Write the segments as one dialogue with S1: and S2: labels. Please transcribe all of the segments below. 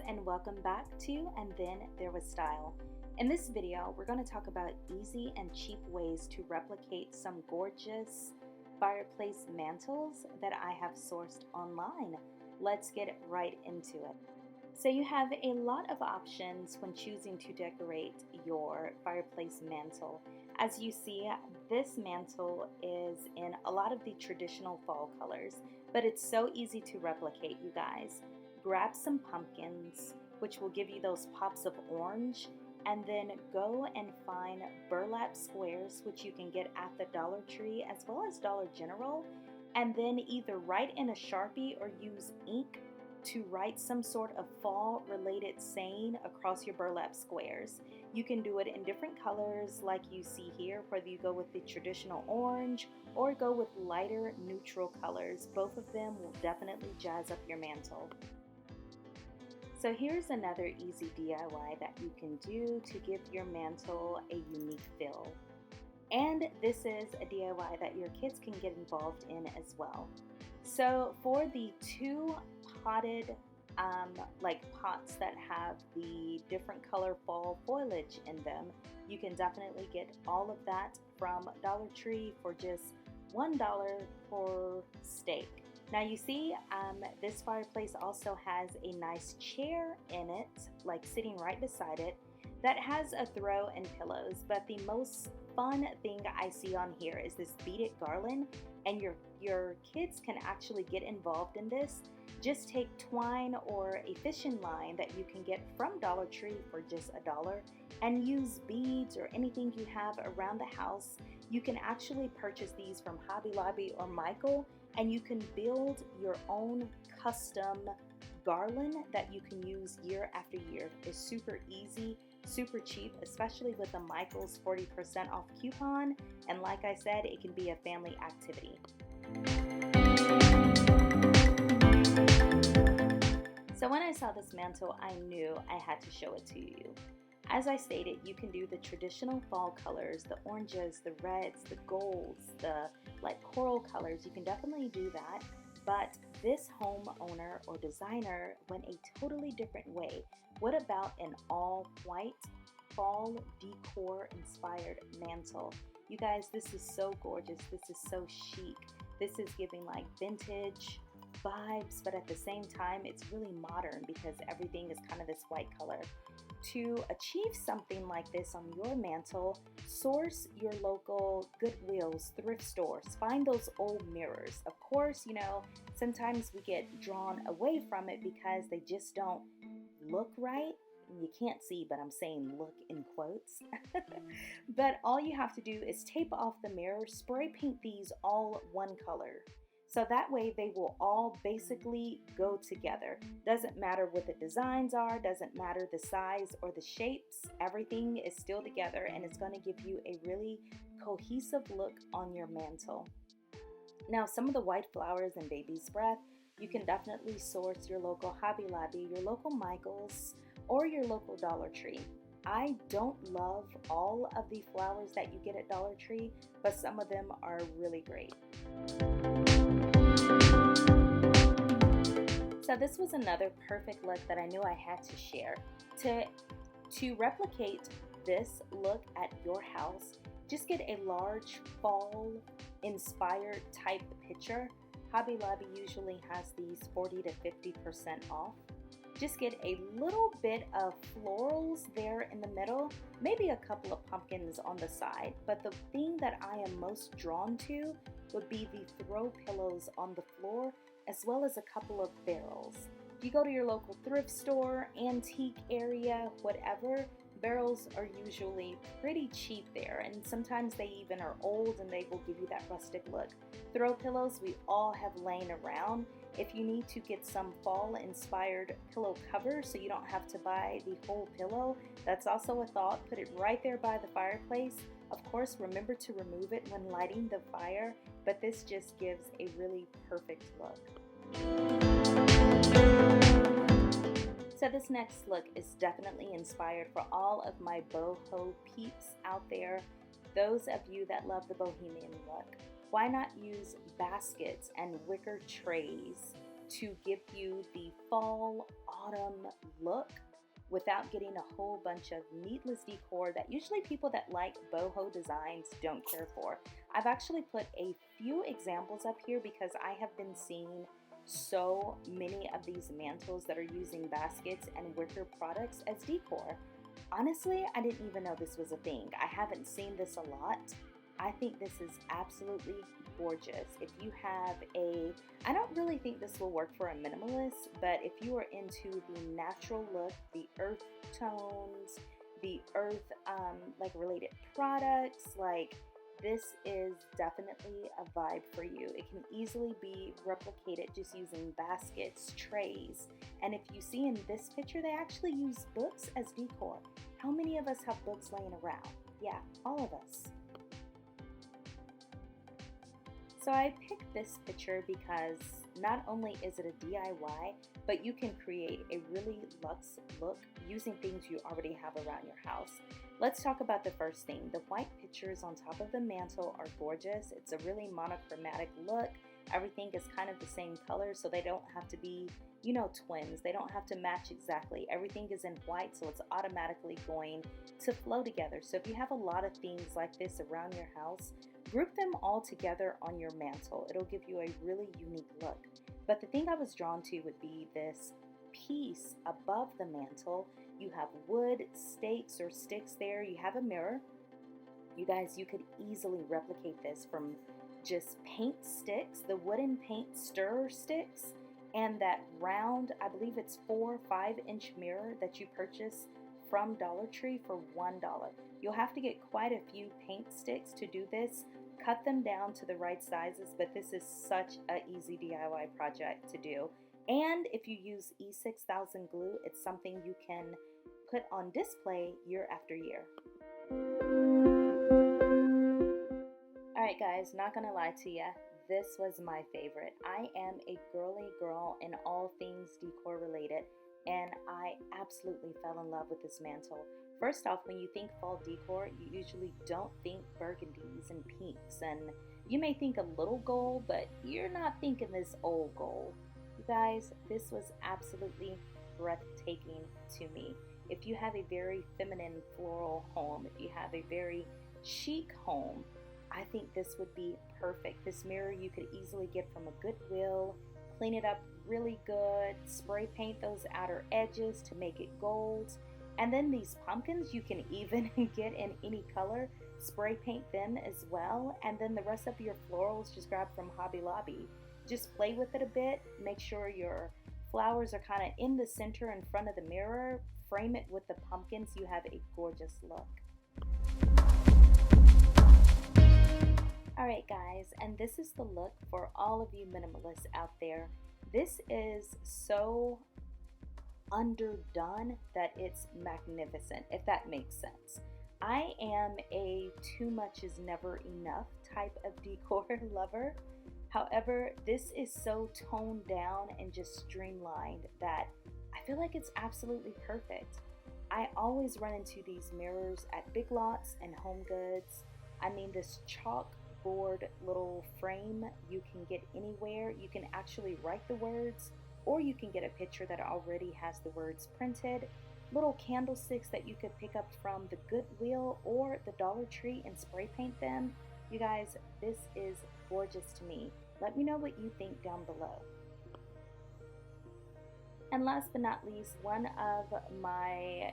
S1: and welcome back to And Then There Was Style. In this video, we're going to talk about easy and cheap ways to replicate some gorgeous fireplace mantles that I have sourced online. Let's get right into it. So you have a lot of options when choosing to decorate your fireplace mantle. As you see, this mantle is in a lot of the traditional fall colors, but it's so easy to replicate, you guys. Grab some pumpkins, which will give you those pops of orange, and then go and find burlap squares, which you can get at the Dollar Tree as well as Dollar General, and then either write in a Sharpie or use ink to write some sort of fall related saying across your burlap squares. You can do it in different colors like you see here, whether you go with the traditional orange or go with lighter neutral colors. Both of them will definitely jazz up your mantle. So here's another easy DIY that you can do to give your mantle a unique feel. And this is a DIY that your kids can get involved in as well. So for the two potted pots that have the different color fall foliage in them, you can definitely get all of that from Dollar Tree for just $1 per stake. Now you see, this fireplace also has a nice chair in it, like sitting right beside it, that has a throw and pillows. But the most fun thing I see on here is this beaded garland, and your kids can actually get involved in this. Just take twine or a fishing line that you can get from Dollar Tree for just $1 and use beads or anything you have around the house. You can actually purchase these from Hobby Lobby or Michael, and you can build your own custom garland that you can use year after year. It's super easy, super cheap, especially with the Michael's 40% off coupon. And like I said, it can be a family activity. So when I saw this mantle, I knew I had to show it to you. As I stated, you can do the traditional fall colors, the oranges, the reds, the golds, the coral colors. You can definitely do that. But this homeowner or designer went a totally different way. What about an all white fall decor inspired mantle? You guys, this is so gorgeous. This is so chic. This is giving like vintage vibes, but at the same time, it's really modern because everything is kind of this white color. To achieve something like this on your mantle, source your local Goodwills, thrift stores. Find those old mirrors. Of course, you know, sometimes we get drawn away from it because they just don't look right. You can't see, but I'm saying look in quotes. But all you have to do is tape off the mirror, spray paint these all one color. So that way they will all basically go together. Doesn't matter what the designs are, doesn't matter the size or the shapes, everything is still together, and it's going to give you a really cohesive look on your mantle. Now, some of the white flowers and baby's breath, you can definitely source your local Hobby Lobby, your local Michael's, or your local Dollar Tree. I don't love all of the flowers that you get at Dollar Tree, but some of them are really great. So this was another perfect look that I knew I had to share. To replicate this look at your house, just get a large fall inspired type picture. Hobby Lobby usually has these 40 to 50% off. Just get a little bit of florals there in the middle, maybe a couple of pumpkins on the side. But the thing that I am most drawn to would be the throw pillows on the floor, as well as a couple of barrels. If you go to your local thrift store, antique area, whatever, barrels are usually pretty cheap there, and sometimes they even are old and they will give you that rustic look. Throw pillows we all have laying around. If you need to get some fall inspired pillow covers so you don't have to buy the whole pillow, that's also a thought. Put it right there by the fireplace. Of course, remember to remove it when lighting the fire, but this just gives a really perfect look. So this next look is definitely inspired for all of my boho peeps out there, those of you that love the bohemian look. Why not use baskets and wicker trays to give you the fall autumn look without getting a whole bunch of needless decor that usually people that like boho designs don't care for. I've actually put a few examples up here because I have been seeing so many of these mantles that are using baskets and wicker products as decor. Honestly, I didn't even know this was a thing. I haven't seen this a lot. I think this is absolutely gorgeous. If you have I don't really think this will work for a minimalist, but if you are into the natural look, the earth tones, the earth like related products, like this is definitely a vibe for you. It can easily be replicated just using baskets, trays, and if you see in this picture, they actually use books as decor. How many of us have books laying around? Yeah, all of us. So I picked this picture because not only is it a DIY, but you can create a really luxe look using things you already have around your house. Let's talk about the first thing. The white pictures on top of the mantle are gorgeous. It's a really monochromatic look. Everything is kind of the same color, so they don't have to be, you know, twins. They don't have to match exactly. Everything is in white, so it's automatically going to flow together. So if you have a lot of things like this around your house, group them all together on your mantle. It'll give you a really unique look. But the thing I was drawn to would be this piece above the mantle. You have wood stakes or sticks there. You have a mirror. You guys, you could easily replicate this from just paint sticks, the wooden paint stirrer sticks, and that round, I believe it's 4 or 5 inch mirror that you purchase from Dollar Tree for $1. You'll have to get quite a few paint sticks to do this. Cut them down to the right sizes, but this is such an easy DIY project to do. And if you use E6000 glue, it's something you can put on display year after year. Alright guys, not gonna lie to ya, this was my favorite. I am a girly girl in all things decor related, and I absolutely fell in love with this mantle. First off, when you think fall decor, you usually don't think burgundies and pinks, and you may think a little gold, but you're not thinking this old gold. You guys, this was absolutely breathtaking to me. If you have a very feminine floral home, if you have a very chic home, I think this would be perfect. This mirror you could easily get from a Goodwill, clean it up really good, spray paint those outer edges to make it gold. And then these pumpkins you can even get in any color, spray paint them as well. And then the rest of your florals just grab from Hobby Lobby. Just play with it a bit, make sure your flowers are kind of in the center in front of the mirror, frame it with the pumpkins, you have a gorgeous look. Alright guys, and this is the look for all of you minimalists out there. This is so underdone that it's magnificent, if that makes sense. I am a too much is never enough type of decor lover. However, this is so toned down and just streamlined that I feel like it's absolutely perfect. I always run into these mirrors at Big Lots and Home Goods. I mean, this chalkboard little frame you can get anywhere. You can actually write the words, or you can get a picture that already has the words printed. Little candlesticks that you could pick up from the Goodwill or the Dollar Tree and spray paint them. You guys, this is gorgeous to me. Let me know what you think down below. And last but not least, one of my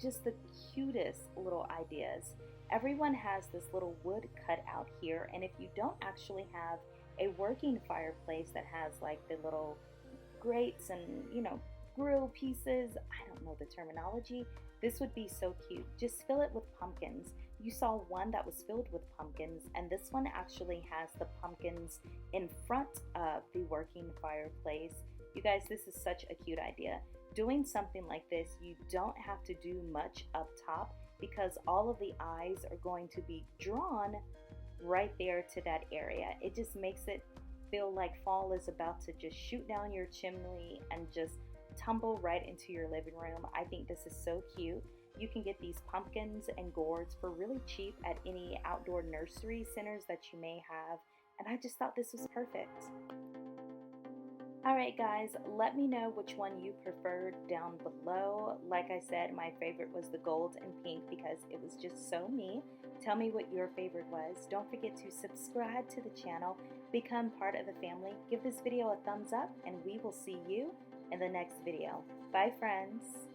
S1: just the cutest little ideas. Everyone has this little wood cut out here, and if you don't actually have a working fireplace that has like the little grates and, you know, grill pieces, I don't know the terminology, this would be so cute. Just fill it with pumpkins. You saw one that was filled with pumpkins, and this one actually has the pumpkins in front of the working fireplace. You guys, this is such a cute idea. Doing something like this, you don't have to do much up top because all of the eyes are going to be drawn right there to that area. It just makes it feel like fall is about to just shoot down your chimney and just tumble right into your living room. I think this is so cute. You can get these pumpkins and gourds for really cheap at any outdoor nursery centers that you may have, and I just thought this was perfect. Alright guys, let me know which one you preferred down below. Like I said, my favorite was the gold and pink because it was just so me. Tell me what your favorite was. Don't forget to subscribe to the channel, become part of the family, give this video a thumbs up, and we will see you in the next video. Bye friends!